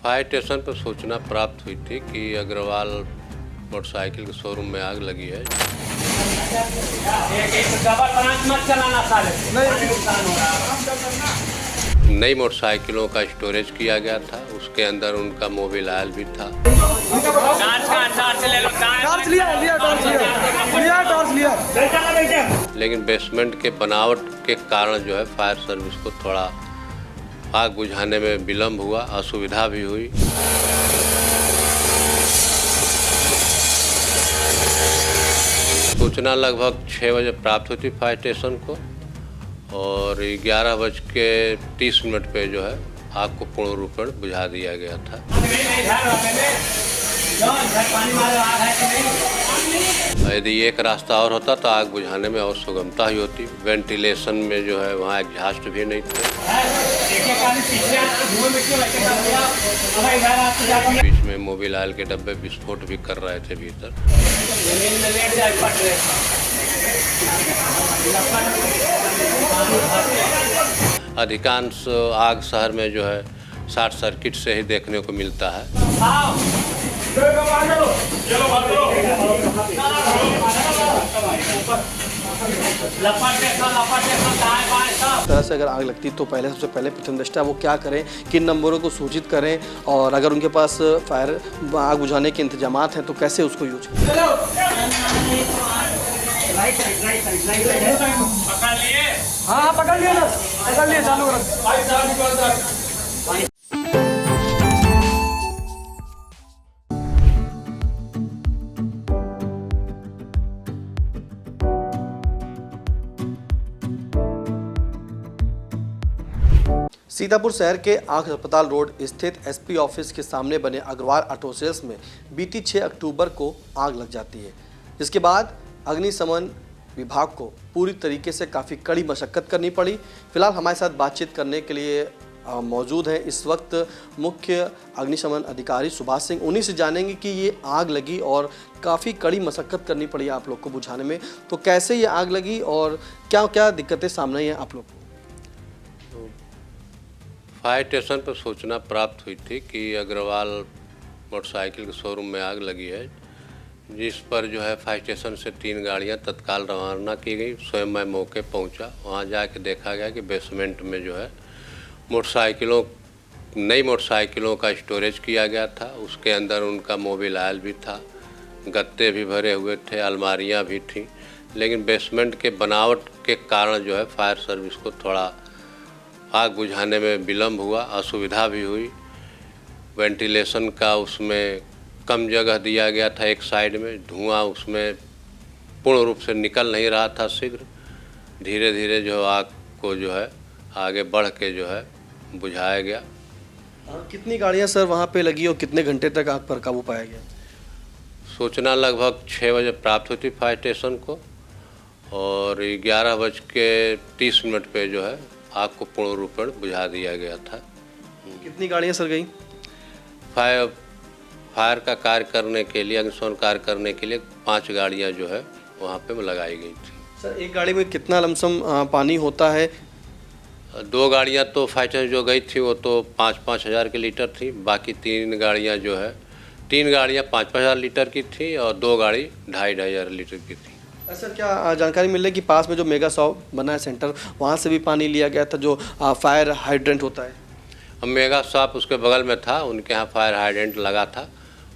Fire station पर सूचना प्राप्त हुई थी कि अग्रवाल मोटरसाइकिल के शोरूम में आग लगी है। नई मोटरसाइकिलों का स्टोरेज किया गया था, उसके अंदर उनका मोबाइल भी था। लेकिन बेसमेंट के बनावट के कारण जो है फायर सर्विस को थोड़ा आग बुझाने में विलम्ब हुआ, असुविधा भी हुई। सूचना लगभग 6 बजे प्राप्त हुई थी फायर स्टेशन को और 11:30 पे जो है आग को पूर्ण रूप में बुझा दिया गया था। यदि एक रास्ता और होता तो आग बुझाने में और सुगमता ही होती। वेंटिलेशन में जो है वहाँ एग्जॉस्ट भी नहीं थे। बीच में मोबिल ऑयल के डब्बे विस्फोट भी कर रहे थे भीतर। अधिकांश आग शहर में जो है शॉर्ट सर्किट से ही देखने को मिलता है। तरह से अगर आग लगती तो सबसे पहले प्रथम दृष्टया वो क्या करें, किन नंबरों को सूचित करें, और अगर उनके पास फायर आग बुझाने के इंतजामात हैं तो कैसे उसको यूज करें। पकड़ लिए चालू करो। सीतापुर शहर के आंख अस्पताल रोड स्थित एसपी ऑफिस के सामने बने अग्रवाल ऑटो सेल्स में बीती 6 अक्टूबर को आग लग जाती है, जिसके बाद अग्निशमन विभाग को पूरी तरीके से काफ़ी कड़ी मशक्कत करनी पड़ी। फिलहाल हमारे साथ बातचीत करने के लिए मौजूद हैं इस वक्त मुख्य अग्निशमन अधिकारी सुभाष सिंह। उन्हीं से जानेंगे कि ये आग लगी और काफ़ी कड़ी मशक्कत करनी पड़ी आप लोग को बुझाने में, तो कैसे ये आग लगी और क्या क्या दिक्कतें सामने आई हैं आप लोग को। फायर स्टेशन पर सूचना प्राप्त हुई थी कि अग्रवाल मोटरसाइकिल के शोरूम में आग लगी है, जिस पर जो है फायर स्टेशन से 3 गाड़ियां तत्काल रवाना की गई। स्वयं मैं मौके पहुंचा, वहां जाके देखा गया कि बेसमेंट में जो है नई मोटरसाइकिलों का स्टोरेज किया गया था। उसके अंदर उनका मोबाइल भी था, गत्ते भी भरे हुए थे, अलमारियाँ भी थीं। लेकिन बेसमेंट के बनावट के कारण जो है फायर सर्विस को थोड़ा आग बुझाने में विलम्ब हुआ, असुविधा भी हुई। वेंटिलेशन का उसमें कम जगह दिया गया था, एक साइड में धुआं उसमें पूर्ण रूप से निकल नहीं रहा था शीघ्र। धीरे धीरे जो आग को जो है आगे बढ़ के जो है बुझाया गया। कितनी गाड़ियां सर वहां पे लगी और कितने घंटे तक आग पर काबू पाया गया। सूचना लगभग 6 बजे प्राप्त हुई थी फायर स्टेशन को और 11:30 पे जो है आग को पूर्ण रूप में बुझा दिया गया था। कितनी गाड़ियां सर गई। फायर का कार्य करने के लिए, अग्निशमन कार्य करने के लिए 5 गाड़ियां जो है वहाँ पे लगाई गई थी। सर एक गाड़ी में कितना लमसम पानी होता है। 2 गाड़ियां तो फायर स्टेशन जो गई थी वो तो 5-5 हज़ार के लीटर थी। बाकी 3 गाड़ियां जो है 3 गाड़ियां 5-5 हज़ार लीटर की थी और 2 गाड़ी 2.5 हज़ार लीटर की थी। सर क्या जानकारी मिल रही है कि पास में जो मेगा 100 बना है सेंटर, वहाँ से भी पानी लिया गया था जो फायर हाइड्रेंट होता है। अब मेगा शॉप उसके बगल में था, उनके यहाँ फायर हाइड्रेंट लगा था,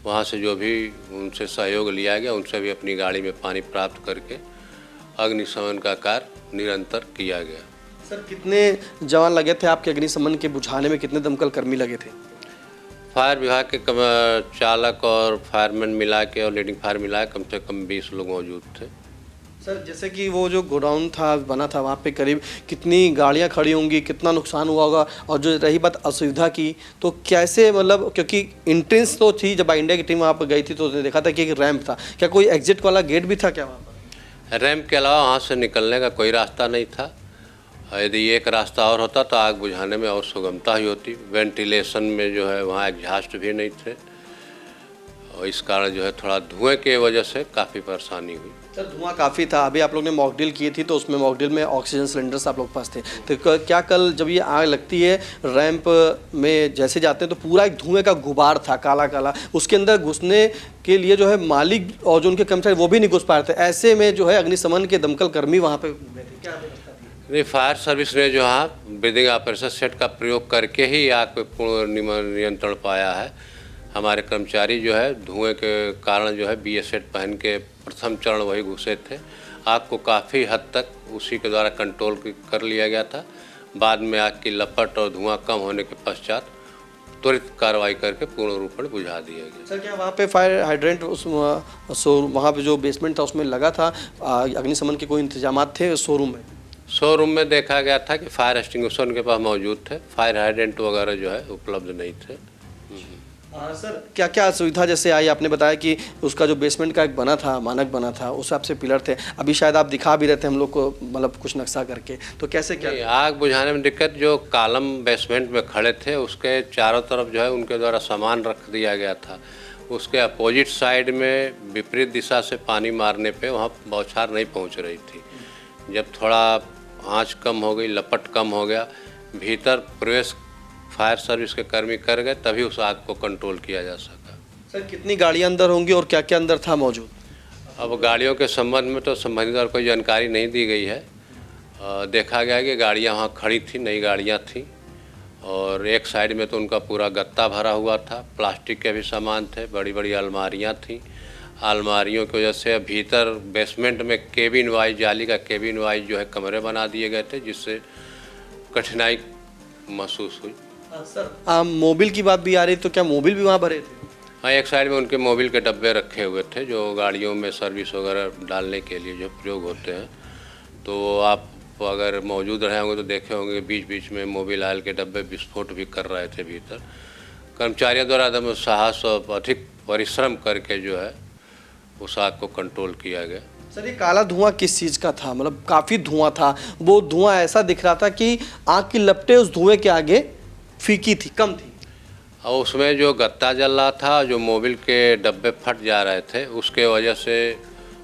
वहाँ से जो भी उनसे सहयोग लिया गया उनसे भी अपनी गाड़ी में पानी प्राप्त करके अग्निशमन का कार्य निरंतर किया गया। सर कितने जवान लगे थे आपके अग्निशमन के बुझाने में, कितने दमकल कर्मी लगे थे। फायर विभाग के चालक और फायरमैन मिला के और लीडिंग फायर मिला के कम से कम 20 लोग मौजूद थे। सर जैसे कि वो जो गोडाउन था बना था वहाँ पे करीब कितनी गाड़ियाँ खड़ी होंगी, कितना नुकसान हुआ होगा, और जो रही बात असुविधा की तो कैसे, मतलब क्योंकि एंट्रेंस तो थी, जब इंडिया की टीम वहाँ पर गई थी तो देखा था कि एक रैंप था, क्या कोई एग्जिट वाला गेट भी था क्या वहाँ पर। रैंप के अलावा वहाँ से निकलने का कोई रास्ता नहीं था। यदि एक रास्ता और होता तो आग बुझाने में और सुगमता ही होती। वेंटिलेशन में जो है वहाँ एग्जॉस्ट भी नहीं थे और इस कारण जो है थोड़ा धुएं के वजह से काफ़ी परेशानी हुई। सर धुआं काफ़ी था, अभी आप लोग ने मॉकड्रिल की थी तो उसमें मॉकड्रिल में ऑक्सीजन सिलेंडर्स आप लोग पास थे, तो क्या कल जब ये आग लगती है रैंप में जैसे जाते हैं तो पूरा एक धुएं का गुबार था काला काला, उसके अंदर घुसने के लिए जो है मालिक और जो उनके कर्मचारी वो भी नहीं घुस पा रहे थे, ऐसे में जो है अग्निशमन के दमकल कर्मी वहाँ पे घूमे थे, क्या व्यवस्था थी? नहीं, फायर सर्विस ने जो है ब्रीदिंग ऑपरेशन सेट का प्रयोग करके ही आग पे पूर्ण नियंत्रण पाया है। हमारे कर्मचारी जो है धुएं के कारण जो है BS सेट पहन के प्रथम चरण वही घुसे थे। आग को काफ़ी हद तक उसी के द्वारा कंट्रोल कर लिया गया था। बाद में आग की लपट और धुआं कम होने के पश्चात त्वरित कार्रवाई करके पूर्ण रूप में बुझा दिया गया। सर क्या वहाँ पे फायर हाइड्रेंट उस वहाँ पे जो बेसमेंट था उसमें लगा था, अग्निशमन के कोई इंतजाम थे शोरूम में? शोरूम में देखा गया था कि फायर एक्सटिंग्विशर उनके पास मौजूद थे, फायर हाइड्रेंट वगैरह जो है उपलब्ध नहीं थे। सर क्या क्या सुविधा जैसे आई, आपने बताया कि उसका जो बेसमेंट का एक बना था, मानक बना था, उस हिसाब से पिलर थे, अभी शायद आप दिखा भी रहे थे हम लोग को मतलब कुछ नक्शा करके, तो कैसे क्या? आग बुझाने में दिक्कत, जो कालम बेसमेंट में खड़े थे उसके चारों तरफ जो है उनके द्वारा सामान रख दिया गया था। उसके अपोजिट साइड में विपरीत दिशा से पानी मारने पे वहाँ बौछार नहीं पहुँच रही थी। जब थोड़ा आँच कम हो गई, लपट कम हो गया, भीतर प्रवेश फायर सर्विस के कर्मी कर गए, तभी उस आग को कंट्रोल किया जा सका। सर कितनी गाड़ियां अंदर होंगी और क्या क्या अंदर था मौजूद? अब गाड़ियों के संबंध में तो संबंधित और कोई जानकारी नहीं दी गई है। देखा गया कि गाड़ियां वहां खड़ी थी, नई गाड़ियां थी, और एक साइड में तो उनका पूरा गत्ता भरा हुआ था, प्लास्टिक के भी सामान थे, बड़ी बड़ी अलमारियां थी। अलमारियों की वजह से भीतर बेसमेंट में केबिन वाइज, जाली का केबिन वाइज जो है कमरे बना दिए गए थे, जिससे कठिनाई महसूस हुई। सर मोबिल की बात भी आ रही, तो क्या मोबिल भी वहाँ भरे थे? हाँ, एक साइड में उनके मोबिल के डब्बे रखे हुए थे जो गाड़ियों में सर्विस वगैरह डालने के लिए जो प्रयोग होते हैं। तो आप अगर मौजूद रहे होंगे तो देखे होंगे बीच बीच में मोबिल ऑयल के डब्बे विस्फोट भी कर रहे थे भीतर। कर्मचारियों द्वारा एकदम साहस और अधिक परिश्रम करके जो है उस आग को कंट्रोल किया गया। सर ये काला धुआं किस चीज़ का था? मतलब काफ़ी धुआं था, वो धुआं ऐसा दिख रहा था कि आग की लपटें उस धुएं के आगे फीकी थी, कम थी, और उसमें जो गत्ता जल रहा था, जो मोबिल के डब्बे फट जा रहे थे, उसके वजह से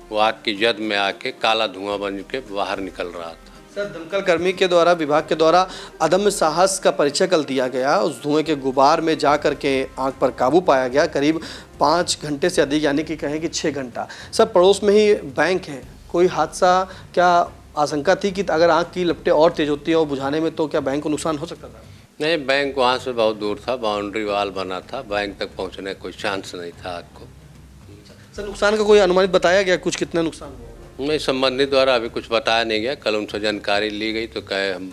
वो आग की जद में आके काला धुआं बन के बाहर निकल रहा था। सर दमकल कर्मी के द्वारा, विभाग के द्वारा अदम्य साहस का परिचय कल दिया गया, उस धुएं के गुबार में जा कर के आग पर काबू पाया गया, करीब 5 घंटे से अधिक, यानी कि कहें कि 6 घंटा। सर पड़ोस में ही बैंक है, कोई हादसा क्या आशंका थी कि अगर आग की लपटें और तेज होती हैं और बुझाने में तो क्या बैंक को नुकसान हो सकता था? नहीं, बैंक वहाँ से बहुत दूर था, बाउंड्री वाल बना था, बैंक तक पहुँचने का कोई चांस नहीं था आग को। सर नुकसान का कोई अनुमानित बताया गया, कुछ कितना नुकसान हुआ? नहीं, संबंधित द्वारा अभी कुछ बताया नहीं गया। कल उनसे जानकारी ली गई तो कहे हम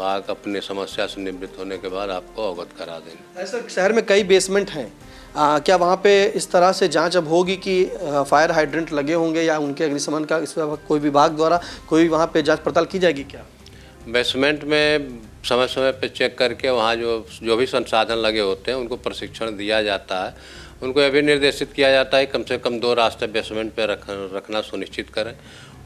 आग अपने समस्या से निवृत्त होने के बाद आपको अवगत करा देंगे। ऐसा शहर में कई बेसमेंट हैं, क्या वहाँ पे इस तरह से जांच अब होगी कि फायर हाइड्रेंट लगे होंगे या उनके अग्निशमन का इस पर कोई विभाग द्वारा कोई वहाँ पे जांच पड़ताल की जाएगी क्या? बेसमेंट में समय समय पे चेक करके वहाँ जो भी संसाधन लगे होते हैं उनको प्रशिक्षण दिया जाता है। उनको यह भी निर्देशित किया जाता है कम से कम 2 रास्ते बेसमेंट पे रखना सुनिश्चित करें।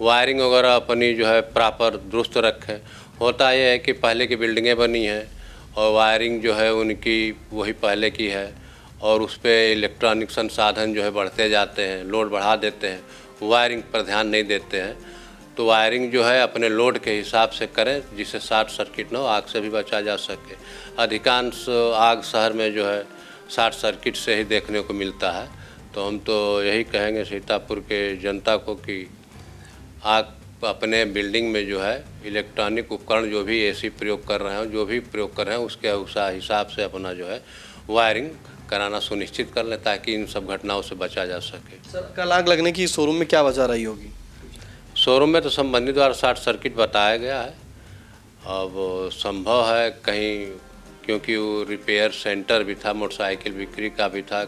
वायरिंग वगैरह अपनी जो है प्रॉपर दुरुस्त रखें। होता यह है कि पहले की बिल्डिंगें बनी हैं और वायरिंग जो है उनकी वही पहले की है, और उस पर इलेक्ट्रॉनिक संसाधन जो है बढ़ते जाते हैं, लोड बढ़ा देते हैं, वायरिंग पर ध्यान नहीं देते हैं। तो वायरिंग जो है अपने लोड के हिसाब से करें जिससे शॉर्ट सर्किट न हो, आग से भी बचा जा सके। अधिकांश आग शहर में जो है शॉर्ट सर्किट से ही देखने को मिलता है। तो हम तो यही कहेंगे सीतापुर के जनता को कि आग अपने बिल्डिंग में जो है इलेक्ट्रॉनिक उपकरण जो भी एसी प्रयोग कर रहे हैं, जो भी प्रयोग कर रहे हैं, उसके हिसाब से अपना जो है वायरिंग कराना सुनिश्चित कर लें ताकि इन सब घटनाओं से बचा जा सके। सर कल आग लगने की शोरूम में क्या वजह रही होगी? शोरूम में तो संबंधित द्वारा शॉर्ट सर्किट बताया गया है। अब संभव है कहीं, क्योंकि वो रिपेयर सेंटर भी था, मोटरसाइकिल बिक्री का भी था,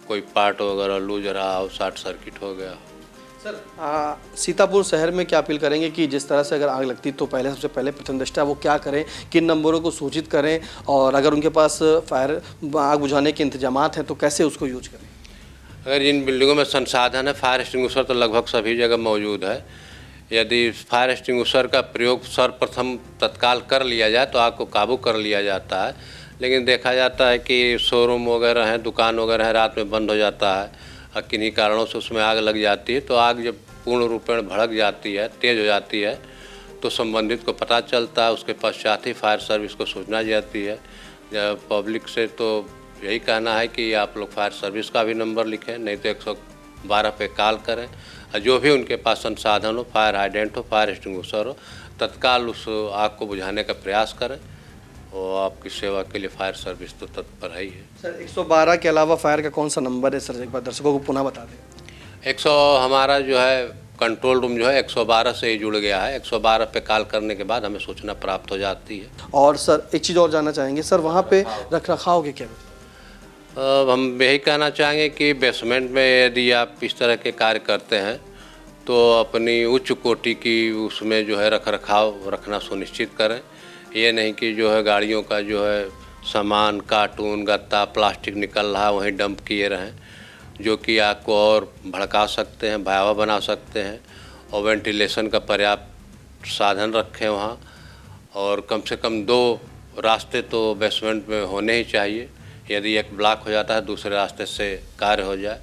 कोई पार्ट वगैरह लूज रहा हो, शॉर्ट सर्किट हो गया। सर सीतापुर शहर में क्या अपील करेंगे कि जिस तरह से अगर आग लगती तो पहले सबसे पहले प्रथम दृष्टया वो क्या करें, किन नंबरों को सूचित करें, और अगर उनके पास फायर आग बुझाने के इंतजामात हैं तो कैसे उसको यूज करें? अगर जिन बिल्डिंगों में संसाधन है, फायर एक्सटिंग्विशर तो लगभग सभी जगह मौजूद है। यदि फायर एक्सटिंग्विशर का प्रयोग सर्वप्रथम तत्काल कर लिया जाए तो आग को काबू कर लिया जाता है। लेकिन देखा जाता है कि शोरूम वगैरह हैं, दुकान वगैरह है, रात में बंद हो जाता है और किन्हीं कारणों से उसमें आग लग जाती है। तो आग जब पूर्ण रूपेण भड़क जाती है, तेज़ हो जाती है, तो संबंधित को पता चलता है, उसके पश्चात ही फायर सर्विस को सूचना जाती है। पब्लिक से तो यही कहना है कि आप लोग फायर सर्विस का भी नंबर लिखें, नहीं तो 112 पे कॉल करें और जो भी उनके पास संसाधन हो, फायर हाइडेंट हो, फायर एक्सटिंग्विशर हो, तत्काल उस आग को बुझाने का प्रयास करें और आपकी सेवा के लिए फायर सर्विस तो तत्पर है ही है। सर 112 के अलावा फायर का कौन सा नंबर है सर, एक बार दर्शकों को पुनः बता दें। 100 हमारा जो है कंट्रोल रूम जो है 112 से ही जुड़ गया है। 112 पे कॉल करने के बाद हमें सूचना प्राप्त हो जाती है। और सर एक चीज़ और जानना चाहेंगे सर, वहाँ पे रख रखाव के क्या? हम यही कहना चाहेंगे कि बेसमेंट में यदि आप इस तरह के कार्य करते हैं तो अपनी उच्च कोटि की उसमें जो है रख रखाव रखना सुनिश्चित करें। ये नहीं कि जो है गाड़ियों का जो है सामान, कार्टून, गत्ता, प्लास्टिक निकल रहा है वहीं डंप किए रहें, जो कि आग को और भड़का सकते हैं, भयावह बना सकते हैं। और वेंटिलेशन का पर्याप्त साधन रखें वहाँ, और कम से कम 2 रास्ते तो बेसमेंट में होने ही चाहिए। यदि एक ब्लॉक हो जाता है दूसरे रास्ते से कार्य हो जाए।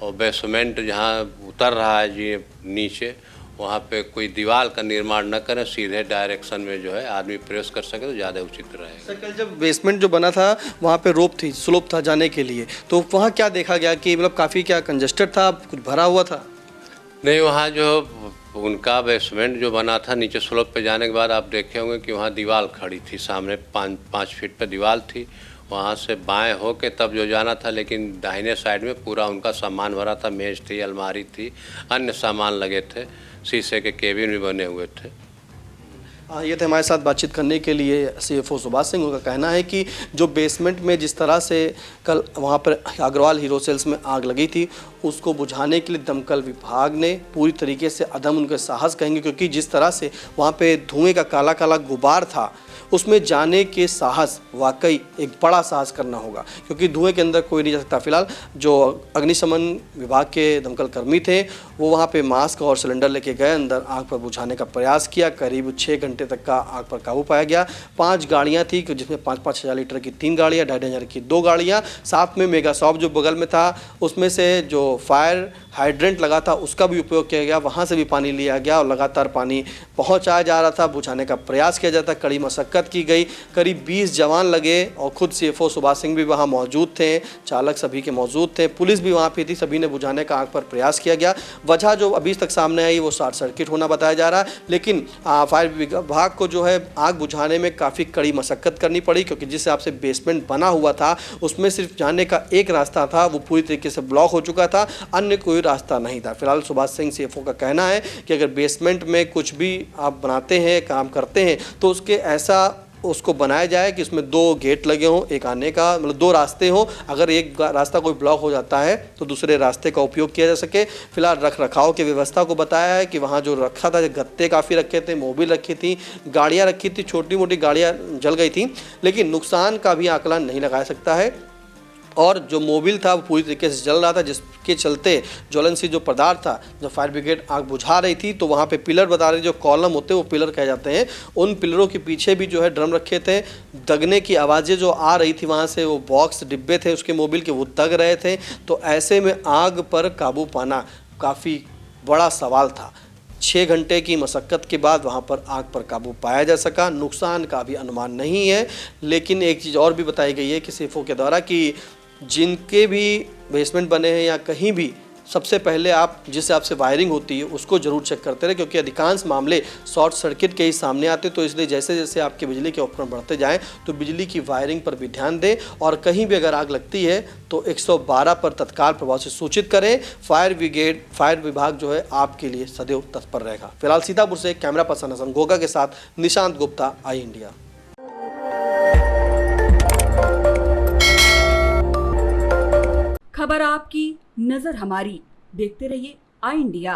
और बेसमेंट जहाँ उतर रहा है जी नीचे, वहाँ पे कोई दीवार का निर्माण न करें, सीधे डायरेक्शन में जो है आदमी प्रवेश कर सके तो ज़्यादा उचित रहेगा। सर कल जब बेसमेंट जो बना था वहाँ पे रोप थी, स्लोप था जाने के लिए, तो वहाँ क्या देखा गया कि मतलब काफ़ी क्या कंजस्टेड था, कुछ भरा हुआ था? नहीं, वहाँ जो उनका बेसमेंट जो बना था, नीचे स्लोप पे जाने के बाद आप देखे होंगे कि वहाँ दीवार खड़ी थी, सामने 5 फीट पे दीवार थी। वहाँ से बाएं होके तब जो जाना था, लेकिन दाहिने साइड में पूरा उनका सामान भरा था, मेज थी, अलमारी थी, अन्य सामान लगे थे, शीशे के केबिन भी बने हुए थे। ये थे हमारे साथ बातचीत करने के लिए CFO सुभाष सिंह। उनका कहना है कि जो बेसमेंट में जिस तरह से कल वहाँ पर अग्रवाल हीरो सेल्स में आग लगी थी, उसको बुझाने के लिए दमकल विभाग ने पूरी तरीके से अदम उनके साहस कहेंगे, क्योंकि जिस तरह से वहाँ पे धुएं का काला काला गुबार था, उसमें जाने के साहस वाकई एक बड़ा साहस करना होगा, क्योंकि धुएं के अंदर कोई नहीं जा सकता। फिलहाल जो अग्निशमन विभाग के दमकल कर्मी थे वो वहाँ पे मास्क और सिलेंडर लेके गए, अंदर आग पर बुझाने का प्रयास किया। करीब 6 घंटे तक का आग पर काबू पाया गया। 5 गाड़ियाँ थी, जिसमें 5-5 हज़ार लीटर की 3 गाड़ियाँ, 2,500 की 2 गाड़ियाँ, साथ में मेगा शॉप जो बगल में था उसमें से जो फायर हाइड्रेंट लगा था उसका भी उपयोग किया गया, वहाँ से भी पानी लिया गया और लगातार पानी पहुँचाया जा रहा था, बुझाने का प्रयास किया जाता। कड़ी मशक्कत की गई, करीब 20 जवान लगे और खुद CFO सुभाष सिंह भी वहाँ मौजूद थे, चालक सभी के मौजूद थे, पुलिस भी वहाँ पे थी, सभी ने बुझाने का आग पर प्रयास किया गया। वजह जो अभी तक सामने आई वो शॉर्ट सर्किट होना बताया जा रहा है, लेकिन फायर विभाग को जो है आग बुझाने में काफ़ी कड़ी मशक्कत करनी पड़ी, क्योंकि जिस हिसाब से बेसमेंट बना हुआ था उसमें सिर्फ जाने का एक रास्ता था, वो पूरी तरीके से ब्लॉक हो चुका था, अन्य कोई रास्ता नहीं था। फिलहाल सुभाष सिंह CFO का कहना है कि अगर बेसमेंट में कुछ भी आप बनाते हैं, काम करते हैं, तो उसके ऐसा उसको बनाया जाए कि उसमें 2 गेट लगे हों, एक आने का, मतलब 2 रास्ते हों। अगर एक रास्ता कोई ब्लॉक हो जाता है तो दूसरे रास्ते का उपयोग किया जा सके। फिलहाल रख रखाव की व्यवस्था को बताया है कि वहाँ जो रखा था, गत्ते काफ़ी रखे थे, मोबिल रखी थी, गाड़ियाँ रखी थी, छोटी मोटी गाड़ियाँ जल गई थी, लेकिन नुकसान का भी आकलन नहीं लगाया सकता है। और जो मोबिल था वो पूरी तरीके से जल रहा था, जिसके चलते ज्वलनशील जो पदार्थ था, जब फायर ब्रिगेड आग बुझा रही थी तो वहाँ पे पिलर बता रहे, जो कॉलम होते हैं वो पिलर कहे जाते हैं, उन पिलरों के पीछे भी जो है ड्रम रखे थे। दगने की आवाज़ें जो आ रही थी वहाँ से, वो बॉक्स डिब्बे थे उसके मोबिल के, वो दग रहे थे। तो ऐसे में आग पर काबू पाना काफ़ी बड़ा सवाल था। 6 घंटे की मशक्क़त के बाद वहाँ पर आग पर काबू पाया जा सका। नुकसान का भी अनुमान नहीं है, लेकिन एक चीज़ और भी बताई गई है कि CFO के द्वारा कि जिनके भी बेसमेंट बने हैं या कहीं भी, सबसे पहले आप जिस हिसाब से वायरिंग होती है उसको ज़रूर चेक करते रहे, क्योंकि अधिकांश मामले शॉर्ट सर्किट के ही सामने आते। तो इसलिए जैसे जैसे आपके बिजली के उपकरण बढ़ते जाएं तो बिजली की वायरिंग पर भी ध्यान दें, और कहीं भी अगर आग लगती है तो 112 पर तत्काल प्रभाव से सूचित करें। फायर विभाग जो है आपके लिए सदैव तत्पर रहेगा। फिलहाल सीतापुर से कैमरा पर्सन हसन गोगा के साथ निशांत गुप्ता, आई इंडिया। खबर आपकी, नजर हमारी। देखते रहिए आई इंडिया।